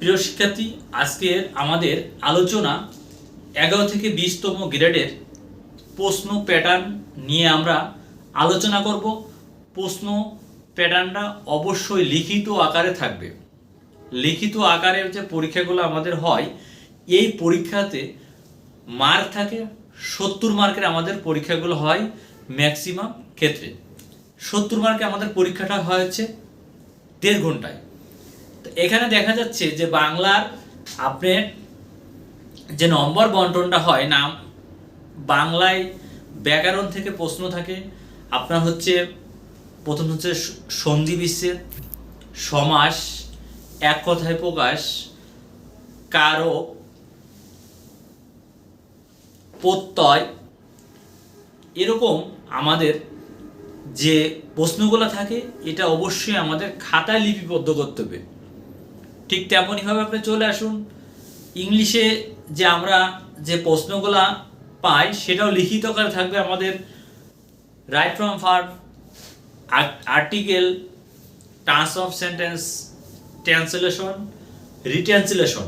প্রিয় শিক্ষার্থী, আজকের আমাদের আলোচনা 11 থেকে 20তম গ্রেডের প্রশ্ন প্যাটার্ন নিয়ে আমরা আলোচনা করব। প্রশ্ন প্যাটার্নটা অবশ্যই লিখিত আকারে থাকবে। লিখিত আকারের যে পরীক্ষাগুলো আমাদের হয়, এই পরীক্ষাতে মার্ক থাকে 70 মার্কের। আমাদের পরীক্ষাগুলো হয় ম্যাক্সিমাম ক্ষেত্রে 70 মার্কে আমাদের পরীক্ষাটা হয় হচ্ছে 1.5 ঘন্টায়। তো এখানে দেখা যাচ্ছে যে বাংলার আপনার যে নম্বর বন্টনটা হয় না, বাংলায় ব্যাকরণ থেকে প্রশ্ন থাকে আপনার হচ্ছে প্রথম হচ্ছে সন্ধি বিচ্ছেদ, সমাস, এক কথায় প্রকাশ, কারক, প্রত্যয়, এরকম আমাদের যে প্রশ্নগুলো থাকে এটা অবশ্যই আমাদের খাতায় লিপিবদ্ধ করতে হবে। ঠিক তেমনইভাবে আপনি চলে আসুন ইংলিশে, যে আমরা যে প্রশ্নগুলা পাই সেটাও লিখিত আকারে থাকবে। আমাদের right from verb, article, terms of sentence, translation, retranslation,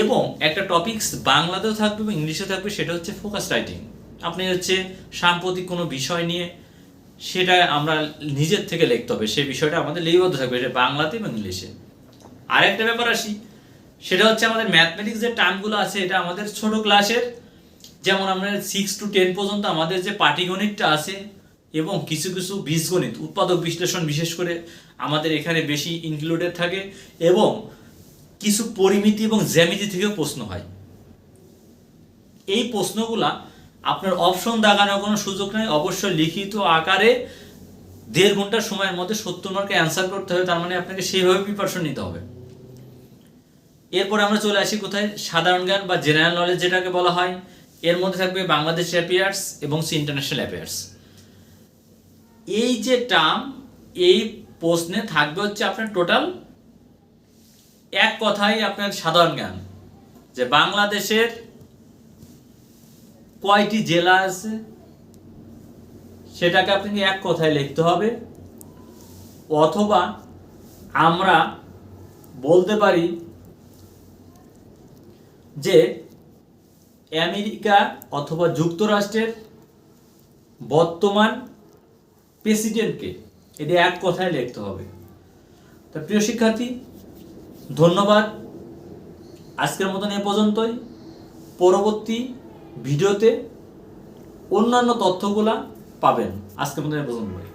এবং একটা টপিকস বাংলাতেও থাকবে এবং ইংলিশে থাকবে, সেটা হচ্ছে ফোকাস রাইটিং। আপনি হচ্ছে সাম্প্রতিক কোনো বিষয় নিয়ে সেটা আমরা নিজের থেকে লিখতে হবে, সেই বিষয়টা আমাদের লিপিবদ্ধ থাকবে, এটা বাংলাতে এবং ইংলিশে। আরেকটা ব্যাপার আসি, সেটা হচ্ছে আমাদের ম্যাথমেটিক্স যে টার্মগুলো আছে এটা আমাদের ছোট ক্লাসের, যেমন আমরা 6 to 10 পর্যন্ত আমাদের যে পাটিগণিতটা আছে এবং কিছু কিছু বীজগণিত, উৎপাদক বিশ্লেষণ বিশেষ করে আমাদের এখানে বেশি ইনক্লুডেড থাকে, এবং কিছু পরিমিতি এবং জ্যামিতি থেকেও প্রশ্ন হয়। এই প্রশ্নগুলা আপনার অপশন দাগানোর কোনো সুযোগ নেই, অবশ্যই লিখিত আকারে 1.5 ঘন্টার সময়ের মধ্যে 70 মার্কে অ্যান্সার করতে হবে। তার মানে আপনাকে সেইভাবে প্রিপারেশন নিতে হবে। এরপর আমরা চলে আসি কোথায়, সাধারণ জ্ঞান বা জেনারেল নলেজ যেটাকে বলা হয়। এর মধ্যে থাকবে বাংলাদেশ অ্যাফেয়ার্স এবং ইন্টারন্যাশনাল অ্যাফেয়ার্স। এই যে টার্ম, এই প্রশ্নে থাকবে হচ্ছে আপনার টোটাল এক কথায় আপনার সাধারণ জ্ঞান, যে বাংলাদেশের কয়টি জেলা আছে সেটাকে আপনাকে এক কথায় লিখতে হবে, অথবা আমরা বলতে পারি যে আমেরিকা অথবা যুক্তরাষ্ট্রের বর্তমান প্রেসিডেন্টকে, এটা এক কথায় লিখতে হবে। তা প্রিয় শিক্ষার্থী, ধন্যবাদ। আজকের মতন এ পর্যন্তই। পরবর্তী ভিডিওতে অন্যান্য তথ্যগুলা পাবেন। আজকের মতন এ পর্যন্তই।